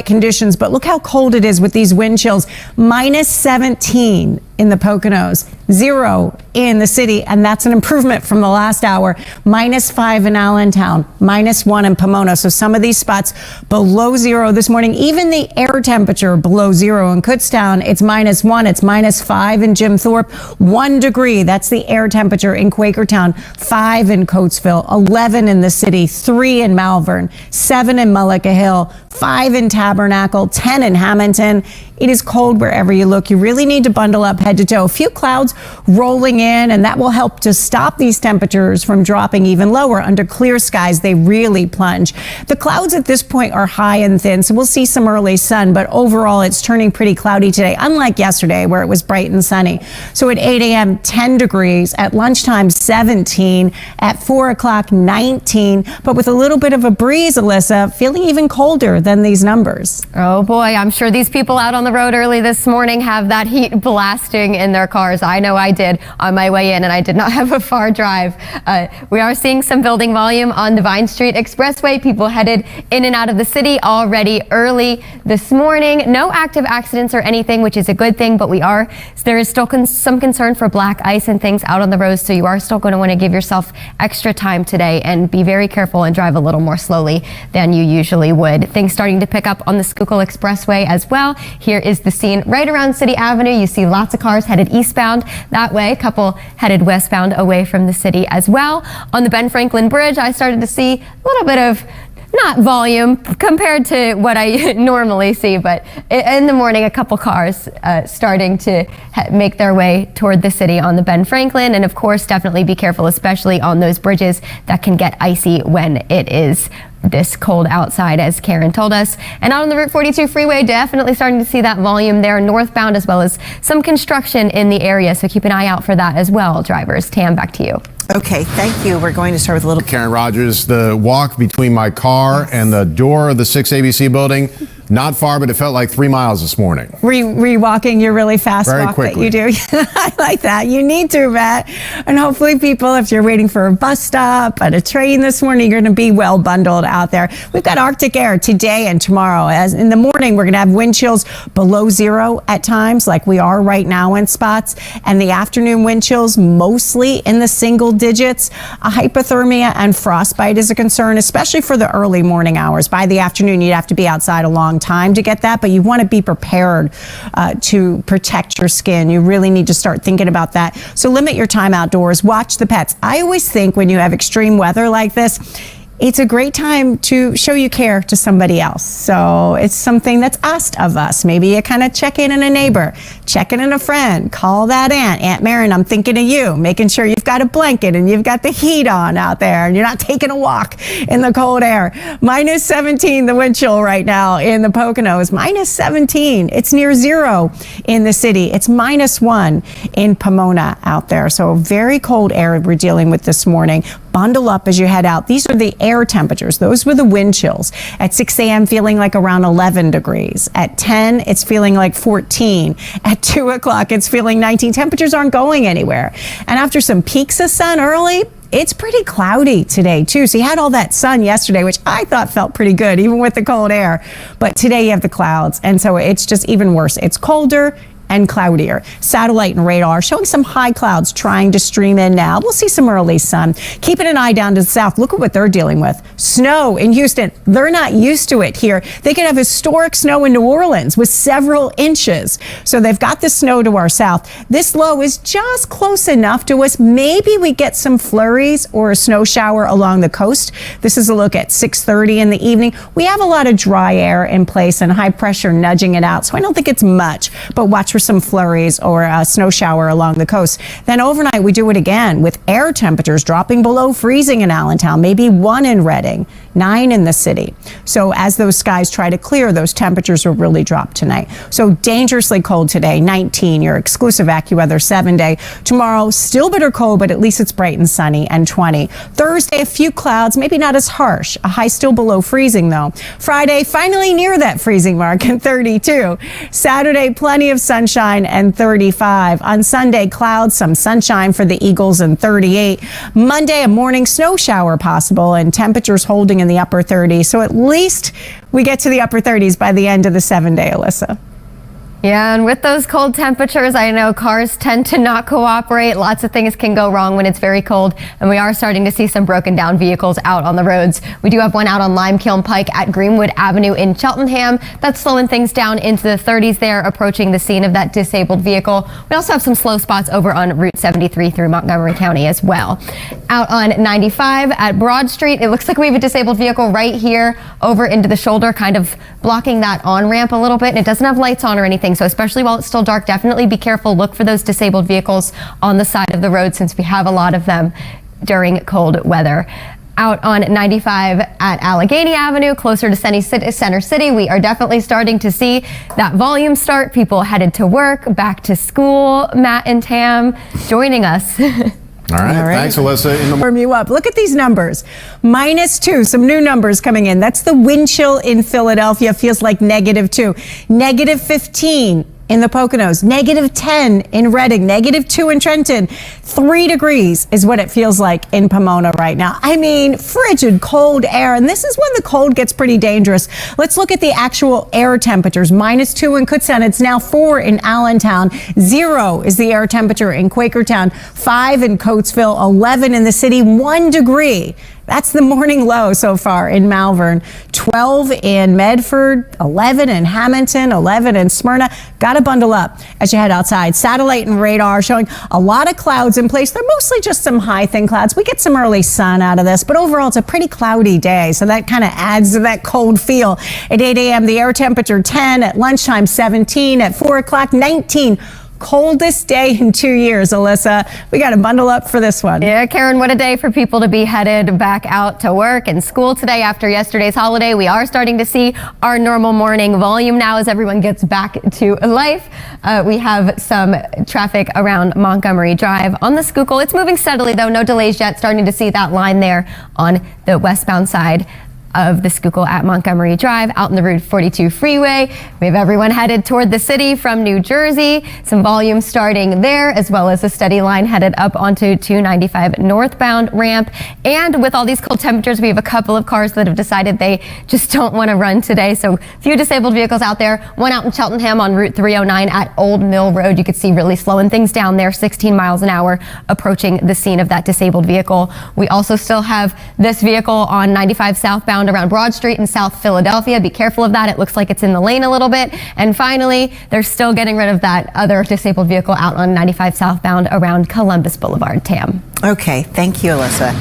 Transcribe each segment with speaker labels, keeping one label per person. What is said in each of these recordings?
Speaker 1: conditions, but look how cold it is with these wind chills. Minus 17 in the Poconos, 0 in the city, and that's an improvement from the last hour. Minus 5 in Allentown, minus 1 in Pomona. So some of these spots below 0 this morning. Even the air temperature below 0 in Kutztown, it's minus 1. It's minus 5 in Jim Thorpe, 1 degree. That's the air temperature in Quakertown, 5 in Coatesville, 11 in the city, 3 in Malvern, 7 in Mullica Hill, 5 in Tabernacle, 10 in Hamilton. It is cold wherever you look. You really need to bundle up head to toe. A few clouds rolling in, and that will help to stop these temperatures from dropping even lower. Under clear skies, they really plunge. The clouds at this point are high and thin, so we'll see some early sun, but overall it's turning pretty cloudy today, unlike yesterday where it was bright and sunny. So at 8 a.m., 10 degrees. At lunchtime, 17. At 4 o'clock, 19. But with a little bit of a breeze, Alyssa, feeling even colder than these numbers.
Speaker 2: Oh boy, I'm sure these people out on the road early this morning have that heat blasting in their cars. I know I did on my way in, and I did not have a far drive. We are seeing some building volume on the Vine Street Expressway. People headed in and out of the city already early this morning. No active accidents or anything, which is a good thing, but there is still some concern for black ice and things out on the roads, so you are still going to want to give yourself extra time today and be very careful and drive a little more slowly than you usually would. Things starting to pick up on the Schuylkill Expressway as well. Here is the scene right around City Avenue. You see lots of cars headed eastbound that way, a couple headed westbound away from the city as well. On the Ben Franklin Bridge, I started to see a little bit of not volume compared to what I normally see, but in the morning, a couple cars starting to make their way toward the city on the Ben Franklin. And of course, definitely be careful, especially on those bridges that can get icy when it is this cold outside, as Karen told us. And out on the Route 42 freeway, definitely starting to see that volume there northbound, as well as some construction in the area. So keep an eye out for that as well, drivers. Tam, back to you.
Speaker 3: Okay, thank you. We're going to start with a little...
Speaker 4: Karen Rogers, the walk between my car and the door of the 6 ABC building, not far, but it felt like 3 miles this morning.
Speaker 1: Walking your really fast
Speaker 4: Very
Speaker 1: walk
Speaker 4: quickly.
Speaker 1: that you do. I like that. You need to, Matt. And hopefully people, if you're waiting for a bus stop, at a train this morning, you're going to be well bundled out there. We've got Arctic air today and tomorrow. As in the morning, we're going to have wind chills below 0 at times, like we are right now in spots. And the afternoon wind chills mostly in the single digits. A hypothermia and frostbite is a concern, especially for the early morning hours. By the afternoon, you'd have to be outside a long time to get that, but you want to be prepared to protect your skin. You really need to start thinking about that. So limit your time outdoors. Watch the pets. I always think when you have extreme weather like this, it's a great time to show you care to somebody else. So it's something that's asked of us. Maybe you kind of check in on a neighbor, check in on a friend, call that Aunt Marin, I'm thinking of you, making sure you've got a blanket and you've got the heat on out there and you're not taking a walk in the cold air. Minus 17, the wind chill right now in the Poconos. Minus 17. It's near 0 in the city. It's minus 1 in Pomona out there. So very cold air we're dealing with this morning. Bundle up as you head out. These are the air temperatures. Those were the wind chills. At 6 a.m. feeling like around 11 degrees. At 10, it's feeling like 14. At 2 o'clock, it's feeling 19. Temperatures aren't going anywhere. And after some peaks of sun early, it's pretty cloudy today too. So you had all that sun yesterday, which I thought felt pretty good, even with the cold air. But today you have the clouds. And so it's just even worse. It's colder and cloudier. Satellite and radar showing some high clouds trying to stream in now. We'll see some early sun. Keeping an eye down to the south. Look at what they're dealing with. Snow in Houston. They're not used to it here. They could have historic snow in New Orleans with several inches. So they've got the snow to our south. This low is just close enough to us. Maybe we get some flurries or a snow shower along the coast. This is a look at 6:30 in the evening. We have a lot of dry air in place and high pressure nudging it out. So I don't think it's much, but watch for some flurries or a snow shower along the coast. Then overnight, we do it again with air temperatures dropping below freezing in Allentown, maybe 1 in Reading, 9 in the city. So as those skies try to clear, those temperatures will really drop tonight. So dangerously cold today, 19, your exclusive AccuWeather 7-day. Tomorrow, still bitter cold, but at least it's bright and sunny, and 20. Thursday, a few clouds, maybe not as harsh. A high still below freezing, though. Friday, finally near that freezing mark and 32. Saturday, plenty of sunshine and 35. On Sunday, clouds, some sunshine for the Eagles and 38. Monday, a morning snow shower possible and temperatures holding in in the upper 30s. So at least we get to the upper 30s by the end of the 7-day, Alyssa.
Speaker 2: Yeah, and with those cold temperatures, I know cars tend to not cooperate. Lots of things can go wrong when it's very cold, and we are starting to see some broken down vehicles out on the roads. We do have one out on Limekiln Pike at Greenwood Avenue in Cheltenham. That's slowing things down into the 30s there, approaching the scene of that disabled vehicle. We also have some slow spots over on Route 73 through Montgomery County as well. Out on 95 at Broad Street, it looks like we have a disabled vehicle right here over into the shoulder, kind of blocking that on-ramp a little bit, and it doesn't have lights on or anything. So especially while it's still dark, definitely be careful. Look for those disabled vehicles on the side of the road since we have a lot of them during cold weather. Out on 95 at Allegheny Avenue, closer to Center City, we are definitely starting to see that volume start. People headed to work, back to school. Matt and Tam joining us.
Speaker 4: All right. Thanks, Alyssa.
Speaker 1: Warm you up. Look at these numbers. -2, some new numbers coming in. That's the wind chill in Philadelphia. Feels like -2. -15 in the Poconos. -10 in Reading. -2 in Trenton. 3 degrees is what it feels like in Pomona right now. I mean, frigid cold air. And this is when the cold gets pretty dangerous. Let's look at the actual air temperatures. -2 in Kutztown. It's now 4 in Allentown. 0 is the air temperature in Quakertown. 5 in Coatesville. 11 in the city. 1 degree. That's the morning low so far in Malvern. 12 in Medford, 11 in Hamilton, 11 in Smyrna. Got to bundle up as you head outside. Satellite and radar showing a lot of clouds in place. They're mostly just some high thin clouds. We get some early sun out of this, but overall it's a pretty cloudy day. So that kind of adds to that cold feel. At 8 a.m. the air temperature 10, at lunchtime 17, at 4 o'clock 19. Coldest day in 2 years, Alyssa. We got to bundle up for this one.
Speaker 2: Yeah, Karen, what a day for people to be headed back out to work and school today after yesterday's holiday. We are starting to see our normal morning volume now as everyone gets back to life. We have some traffic around Montgomery Drive on the Schuylkill. It's moving steadily, though. No delays yet. Starting to see that line there on the westbound side of the Schuylkill at Montgomery Drive. Out in the Route 42 freeway, we have everyone headed toward the city from New Jersey. Some volume starting there, as well as a steady line headed up onto 295 northbound ramp. And with all these cold temperatures, we have a couple of cars that have decided they just don't want to run today. So few disabled vehicles out there. One out in Cheltenham on Route 309 at Old Mill Road. You could see really slowing things down there, 16 miles an hour, approaching the scene of that disabled vehicle. We also still have this vehicle on 95 southbound around Broad Street in South Philadelphia. Be careful of that. It looks like it's in the lane a little bit. And finally, they're still getting rid of that other disabled vehicle out on 95 southbound around Columbus Boulevard. Tam.
Speaker 3: Okay, thank you, Alyssa.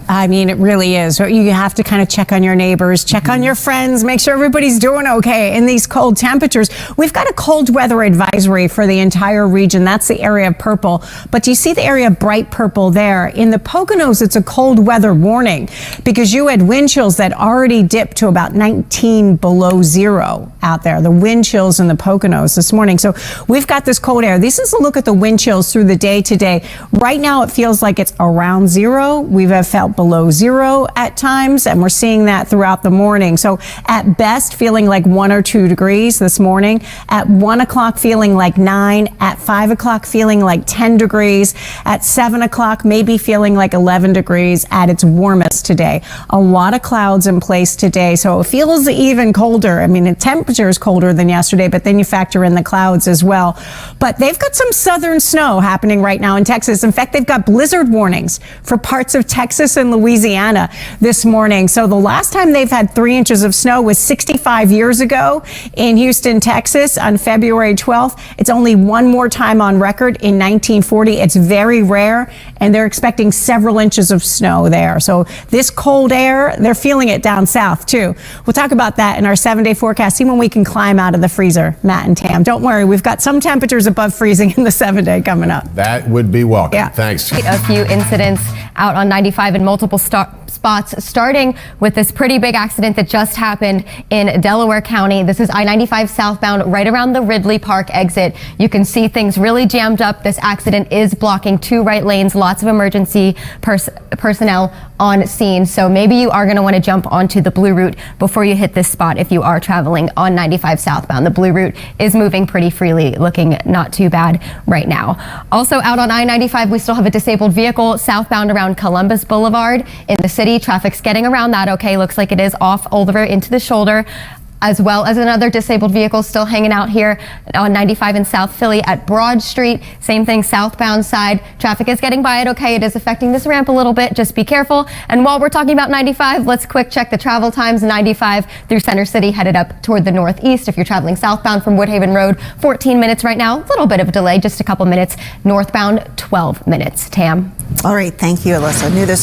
Speaker 1: I mean, it really is. You have to kind of check on your neighbors, check on your friends, make sure everybody's doing okay in these cold temperatures. We've got a cold weather advisory for the entire region. That's the area of purple. But you see the area of bright purple there. In the Poconos, it's a cold weather warning because you had wind chills that already dipped to about 19 below zero out there. The wind chills in the Poconos this morning. So we've got this cold air. This is a look at the wind chills through the day today. Right now, it feels like it's around zero. We've felt below zero at times, and we're seeing that throughout the morning. So at best, feeling like 1 or 2 degrees this morning. At 1 o'clock, feeling like 9. At 5 o'clock, feeling like 10 degrees. At 7 o'clock, maybe feeling like 11 degrees at its warmest today. A lot of clouds in place today, so it feels even colder. I mean, the temperature is colder than yesterday, but then you factor in the clouds as well. But they've got some southern snow happening right now in Texas. In fact, they've got blizzard warnings for parts of Texas and Louisiana this morning. So the last time they've had 3 inches of snow was 65 years ago in Houston, Texas on February 12th. It's only one more time on record in 1940. It's very rare, and they're expecting several inches of snow there. So this cold air, they're feeling it down south too. We'll talk about that in our 7-day forecast, see when we can climb out of the freezer, Matt and Tam. Don't worry, we've got some temperatures above freezing in the 7-day coming up.
Speaker 4: That would be welcome.
Speaker 1: Yeah.
Speaker 4: Thanks.
Speaker 2: A few incidents out on 95 in multiple spots, starting with this pretty big accident that just happened in Delaware County. This is I-95 southbound right around the Ridley Park exit. You can see things really jammed up. This accident is blocking 2 right lanes, lots of emergency personnel on scene. So maybe you are going to want to jump onto the Blue Route before you hit this spot if you are traveling on 95 southbound. The Blue Route is moving pretty freely, looking not too bad right now. Also out on I-95, we still have a disabled vehicle vehicle southbound around Columbus Boulevard in the city. Traffic's getting around that okay. Looks like it is off over into the shoulder, as well as another disabled vehicle still hanging out here on 95 in South Philly at Broad Street. Same thing southbound side. Traffic is getting by it okay. It is affecting this ramp a little bit. Just be careful. And while we're talking about 95, let's quick check the travel times. 95 through Center City headed up toward the northeast. If you're traveling southbound from Woodhaven Road, 14 minutes right now. A little bit of a delay, just a couple minutes. Northbound, 12 minutes. Tam.
Speaker 3: All right. Thank you, Alyssa. New this